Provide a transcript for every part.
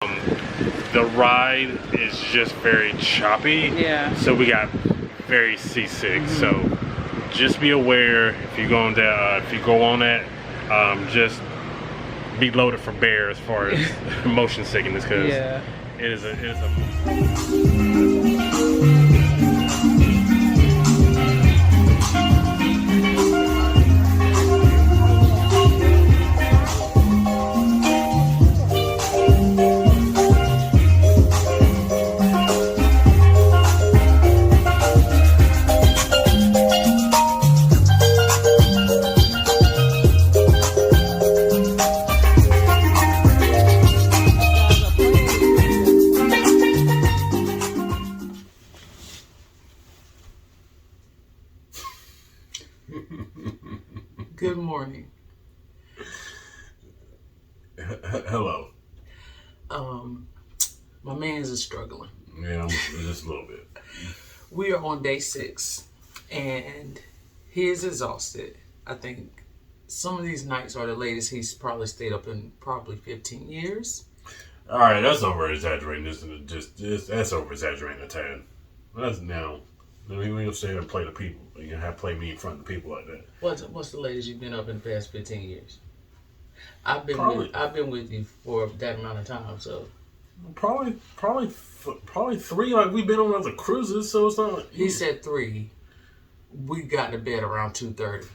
The ride is just very choppy. Yeah. So we got very seasick. So just be aware if you go on that. Just be loaded for bear as far as motion sickness, because Yeah. it is a. Good morning. Hello. My man's is struggling. Yeah, just a little bit. We are on day 6, and he is exhausted. I think some of these nights are the latest he's probably stayed up in probably 15 years. All right, that's over exaggerating. That's over exaggerating a tad. That's now. I mean, we don't stay there and play the people. You have to play me in front of the people like that. What's the latest you've been up in the past 15 years? I've been with you for that amount of time, so probably 3. Like, we've been on other cruises, so it's not. He said 3. We got to bed around 2:30.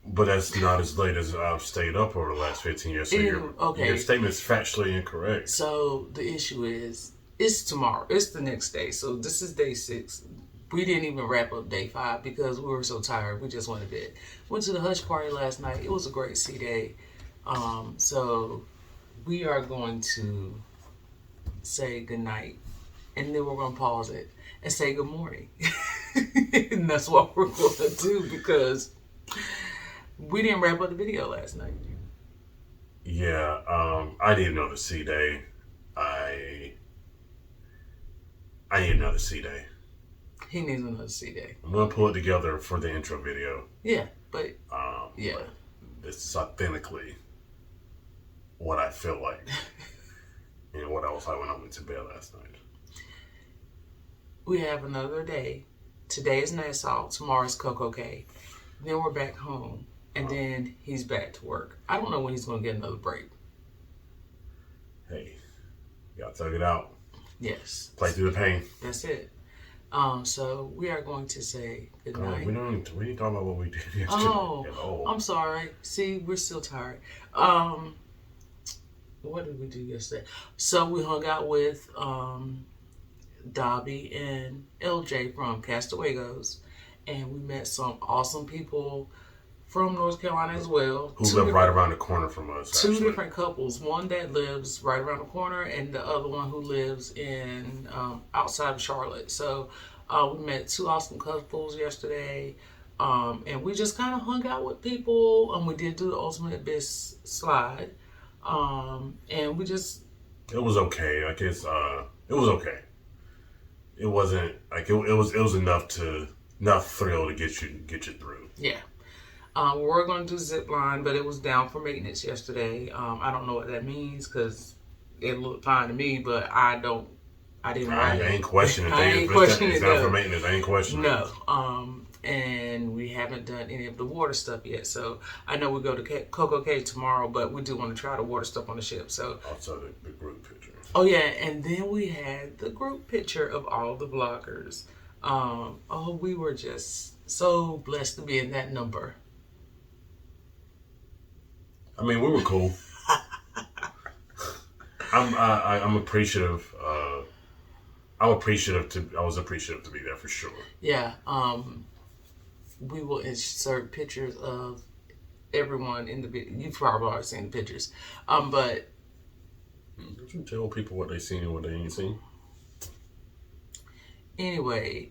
But that's not as late as I've stayed up over the last 15 years. So your statement's factually incorrect. So the issue is, it's tomorrow. It's the next day. So this is day 6. We didn't even wrap up day 5 because we were so tired. We just went to bed. Went to the hush party last night. It was a great sea day. So we are going to say good night, and then we're going to pause it and say good morning. And that's what we're going to do, because we didn't wrap up the video last night. Yeah, I need another sea day. I need another sea day. He needs another sea day. I'm gonna pull it together for the intro video. Yeah, but yeah, but this is authentically what I feel like, and what I was like when I went to bed last night. We have another day. Today is Nassau. Tomorrow is Coco Cay. Then we're back home, and then he's back to work. I don't know when he's gonna get another break. Hey, you gotta tug it out. Yes. Play through the pain. That's it. So we are going to say good night. We didn't talk about what we did yesterday at all. I'm sorry. See, we're still tired. What did we do yesterday? So we hung out with Dobby and LJ from Castawaygos, and we met some awesome people from North Carolina as well. Who live right around the corner from us. Two different couples. One that lives right around the corner, and the other one who lives in outside of Charlotte. So we met 2 awesome couples yesterday, and we just kind of hung out with people. And we did do the Ultimate Abyss slide, and we just. It was okay. Like it was okay. It wasn't like it was enough thrill to get you through. Yeah. We were going to do zip line, but it was down for maintenance yesterday. I don't know what that means, because it looked fine to me, but I didn't write it. I ain't questioning it. It's down for maintenance. I ain't questioning it. No. And we haven't done any of the water stuff yet. So I know we go to Coco Cay tomorrow, but we do want to try the water stuff on the ship. So also the group picture. Oh yeah, and then we had the group picture of all the vloggers. We were just so blessed to be in that number. I mean, we were cool. I'm appreciative. I was appreciative to be there for sure. Yeah. We will insert pictures of everyone in the video. You've probably already seen the pictures. But did you tell people what they seen and what they ain't seen? Anyway,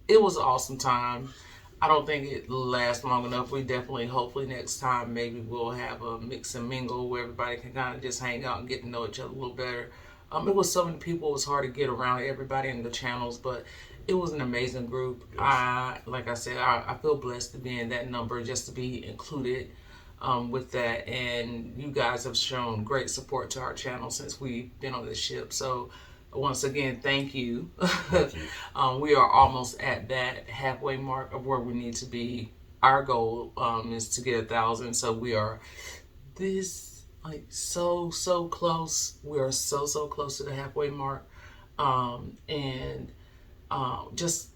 it was an awesome time. I don't think it lasts long enough. We definitely, hopefully next time, maybe we'll have a mix and mingle where everybody can kind of just hang out and get to know each other a little better. It was so many people. It was hard to get around everybody in the channels, but it was an amazing group. Yes. Like I said, I feel blessed to be in that number, just to be included. with that, and you guys have shown great support to our channel since we've been on this ship. So once again, thank you. We are almost at that halfway mark of where we need to be. Our goal is to get 1,000. So we are so close. We are so close to the halfway mark. Just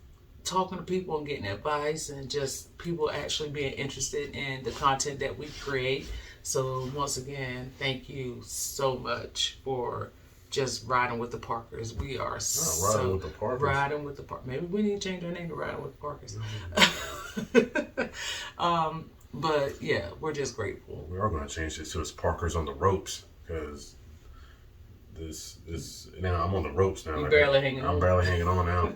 talking to people and getting advice, and just people actually being interested in the content that we create. So once again, thank you so much for just riding with the Parkers. We are riding with the Parkers. Riding with the Parkers. Maybe we need to change our name to Riding with the Parkers. But yeah, we're just grateful. We are going to change this to it's Parkers on the ropes, because this now I'm on the ropes now. You're barely hanging on. I'm barely hanging on now.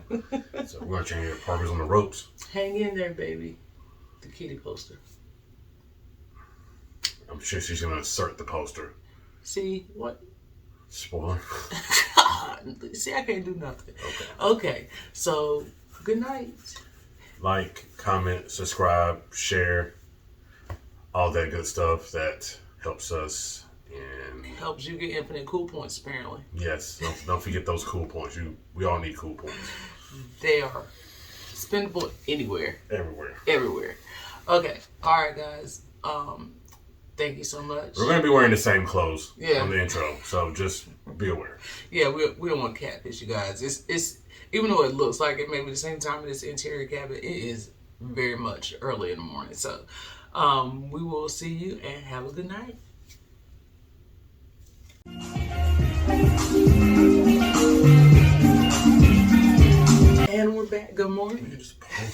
So we're going to change it to Parkers on the ropes. Hang in there, baby. The kitty poster. I'm sure she's going to insert the poster. See what? Spoiler. See, I can't do nothing. Okay. So good night. Like, comment, subscribe, share, all that good stuff that helps us and helps you get infinite cool points, apparently. Yes, don't forget those cool points. We all need cool points. They are spendable anywhere. Everywhere. Okay. All right, guys. Thank you so much. We're going to be wearing the same clothes on the intro, so just be aware. Yeah, we don't want to catfish you guys. It's even though it looks like it may be the same time in this interior cabin, it is very much early in the morning. So we will see you and have a good night. And we're back. Good morning. You just pulled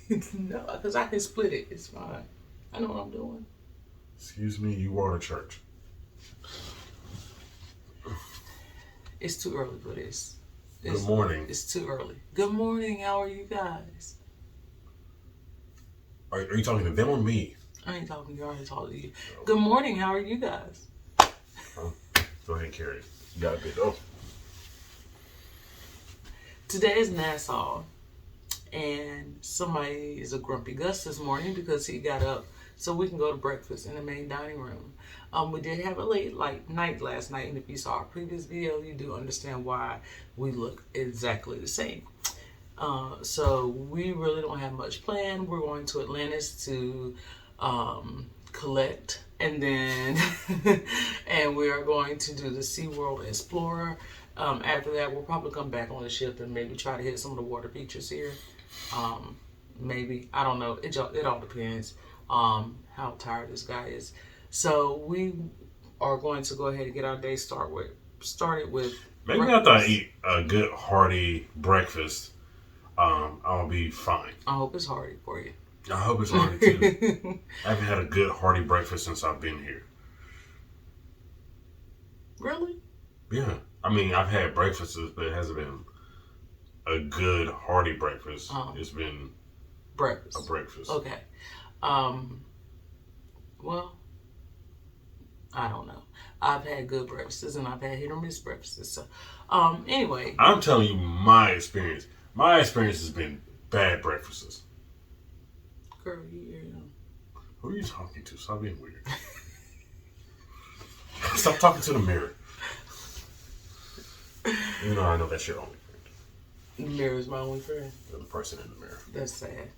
it. No, because I can split it. It's fine. I know what I'm doing. Excuse me, you are a church. It's too early for this. Good morning. It's too early. Good morning. How are you guys? Are you talking to them or me? I ain't talking to you. I already talked to you. Good morning. How are you guys? Go ahead and carry it. You got a bit though. Today is Nassau, and somebody is a grumpy Gus this morning because he got up so we can go to breakfast in the main dining room. We did have a late night last night, and if you saw our previous video, you do understand why we look exactly the same. So we really don't have much planned. We're going to Atlantis to collect, and then and we are going to do the SeaWorld Explorer. After that, we'll probably come back on the ship and maybe try to hit some of the water features here. Maybe, I don't know. It all depends how tired this guy is. So we are going to go ahead and get our day started with maybe breakfast. after I eat a good hearty breakfast, I'll be fine. I hope it's hearty for you. I hope it's hearty too. I haven't had a good hearty breakfast since I've been here. Really? Yeah. I mean, I've had breakfasts, but it hasn't been a good hearty breakfast. It's been breakfast. A breakfast. Okay. Well, I don't know. I've had good breakfasts and I've had hit or miss breakfasts. So, anyway. I'm telling you my experience. My experience has been bad breakfasts. Girl, you know. Who are you talking to? Stop being weird. Stop talking to the mirror. You know, I know that's your only friend. The mirror is my only friend. You're the person in the mirror. That's sad.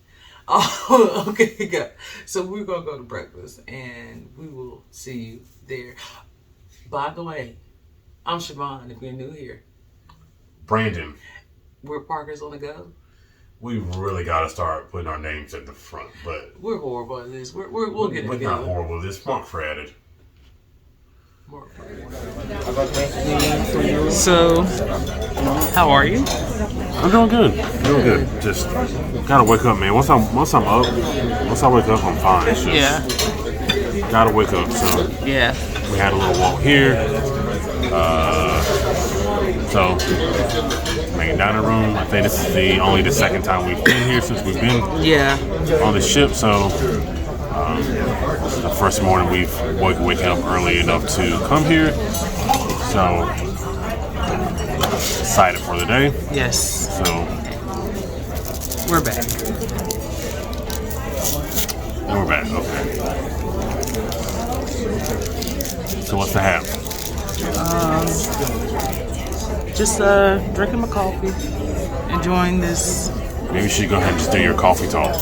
Oh, okay, good. So we're going to go to breakfast, and we will see you there. By the way, I'm Siobhan, if you're new here. Brandon. We're Parkersonthego. We really got to start putting our names at the front, but... We're horrible at this. We'll get it together. We're not horrible. This Mark added. So, how are you? I'm doing good. Just gotta wake up, man. Once I'm up, once I wake up, I'm fine. It's just, gotta wake up. So yeah, we had a little walk here. So main dining room. I think this is only the second time we've been here since we've been on the ship. So. The first morning we've waking up early enough to come here, so excited for the day. Yes. So we're back. Okay. So what's the hap? Just drinking my coffee, enjoying this. Maybe you should go ahead and just do your coffee talk.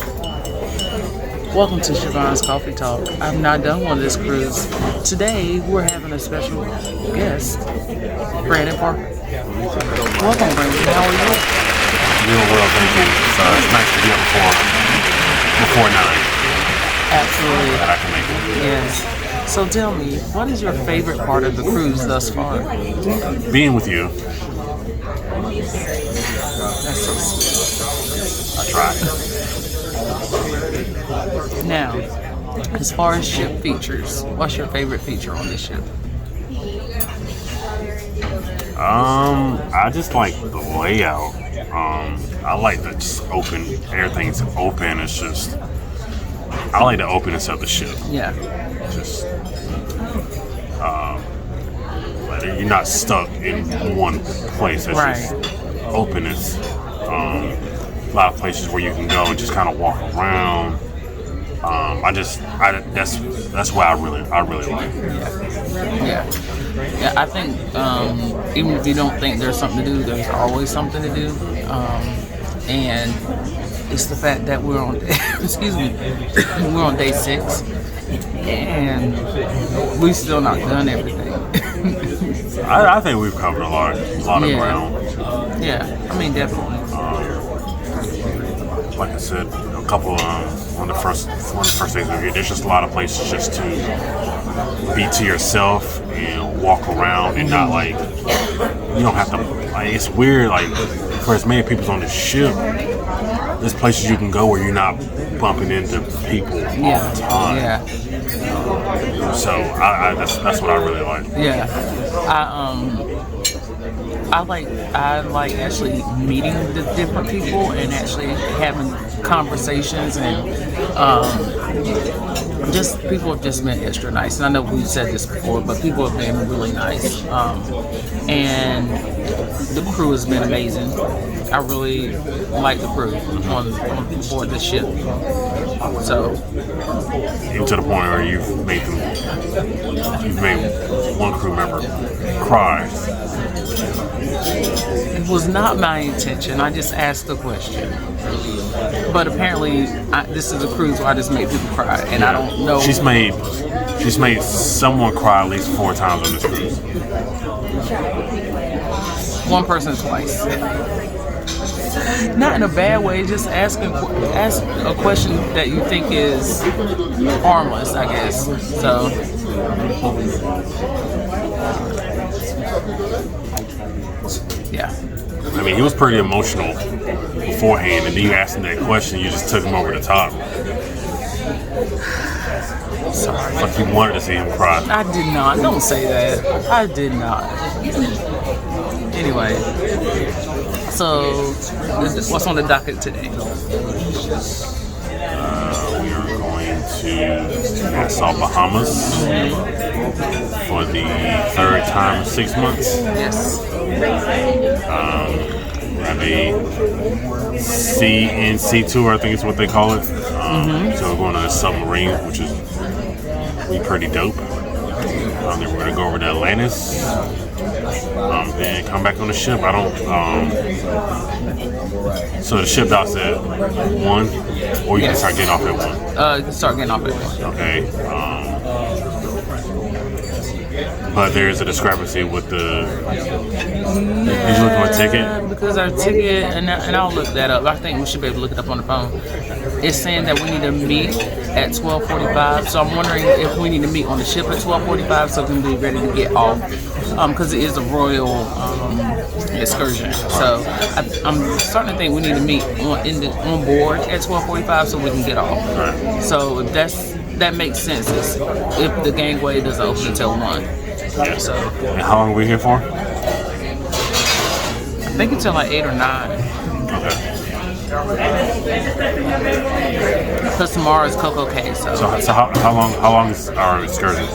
Welcome to Siobhan's Coffee Talk. I've not done one of this cruise. Today, we're having a special guest, Brandon Parker. Welcome, Brandon. How are you? Doing well, thank you. It's nice to be up before 9. Absolutely. That I can make it. Yes. So tell me, what is your favorite part of the cruise thus far? Being with you. That's so sweet. I tried. Now, as far as ship features, what's your favorite feature on this ship? I just like the layout. I like the just open, everything's open. It's just, I like the openness of the ship. Yeah. Just, like you're not stuck in one place. It's just openness. A lot of places where you can go and just kind of walk around. That's what I really like. Yeah. I think even if you don't think there's something to do, there's always something to do. And it's the fact that we're on we're on day 6 and we've still not done everything. I think we've covered a lot of ground. Yeah, I mean definitely. Like I said, a couple one of the first days we here, there's just a lot of places just to be to yourself and walk around and not like you don't have to. Like, it's weird. Like for as many people on the ship, there's places you can go where you're not bumping into people all the time. Yeah. So that's what I really like. Yeah. I like actually meeting the different people and actually having conversations and just people have just been extra nice. And I know we've said this before, but people have been really nice. And the crew has been amazing. I really like the crew on board the ship. So even to the point where you've made one crew member cry. it was not my intention. I just asked the question. But apparently, this is a cruise where I just make people cry, and I don't know. She's made someone cry at least 4 times on this cruise. One person twice. Not in a bad way, just ask a question that you think is harmless, I guess. So, yeah. I mean, he was pretty emotional beforehand, and then you asked him that question, you just took him over the top. Sorry. Like you wanted to see him cry. I did not. Don't say that. I did not. Anyway, so what's on the docket today? We are going to Nassau, Bahamas for the 3rd time in 6 months. Yes. We have a CNC tour, I think is what they call it. So we're going on a submarine, which is pretty dope. Then we're going to go over to Atlantis. Then come back on the ship. So the ship docks at 1, or you can start getting off at 1. You can start getting off at 1. Okay. But there is a discrepancy with the. Did you look at a ticket? Because our ticket, and I'll look that up. I think we should be able to look it up on the phone. It's saying that we need to meet at 12:45. So I'm wondering if we need to meet on the ship at 12:45 so we can be ready to get off. Because it is a royal excursion. So I'm starting to think we need to meet on board at 12:45 so we can get off. Right. So that makes sense if the gangway doesn't open until 1. Yeah. So. And how long are we here for? I think until like 8 or 9. Okay. Because tomorrow is Coco Cay, so how long is our excursion?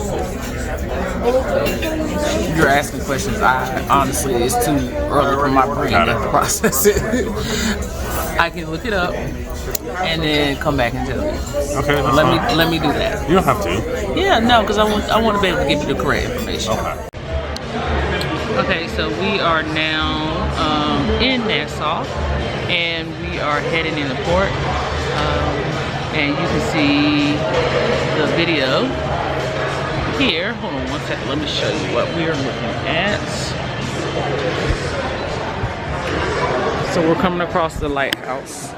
You're asking questions. Honestly, it's too early for my brain to process it. I can look it up and then come back and tell you. Okay, that's fine. Let me do that. You don't have to. Yeah, no, because I want to be able to give you the correct information. Okay. Okay, so we are now in Nassau, and we are heading in the port. And you can see the video here. Hold on one second, let me show you what we are looking at. So we're coming across the lighthouse.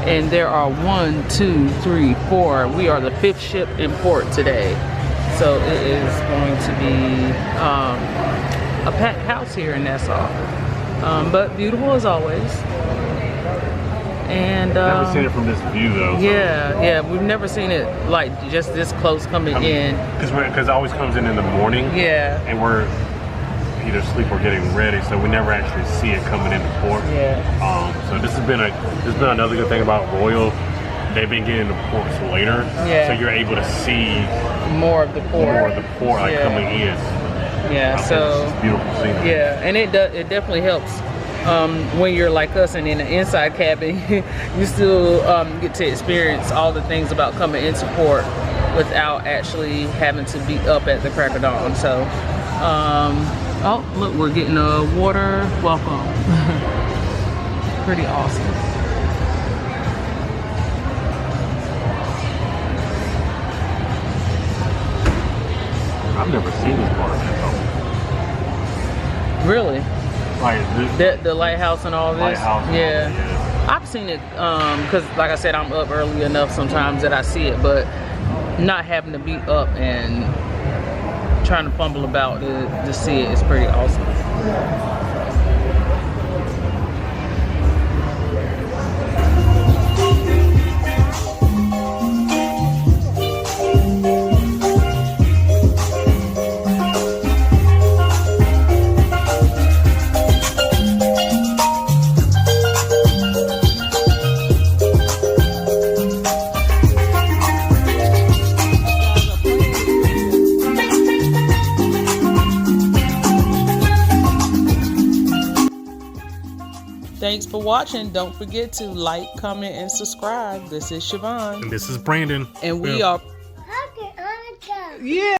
And there are 1, 2, 3, 4. We are the 5th ship in port today. So it is going to be a packed house here in Nassau. But beautiful as always. And I've never seen it from this view though. So. Yeah, we've never seen it like just this close coming in. Because it always comes in the morning. Yeah. And we're either asleep or getting ready, so we never actually see it coming into port. Yeah. So this has been another good thing about Royal. They've been getting the ports later. Yeah. So you're able to see more of the port. Like coming in. Yeah. So it's beautiful scenery. Yeah, and it definitely helps. When you're like us and in the inside cabin, you still get to experience all the things about coming into port without actually having to be up at the crack of dawn. So, oh look, we're getting a water welcome. Pretty awesome. I've never seen this part of Nassau. Really? Like The lighthouse and all this? Lighthouse. Yeah. I've seen it because like I said, I'm up early enough sometimes that I see it, but not having to be up and trying to fumble about to see it is pretty awesome. Thanks for watching. Don't forget to like, comment, and subscribe. This is Siobhan. And this is Brandon. And we are... Yeah.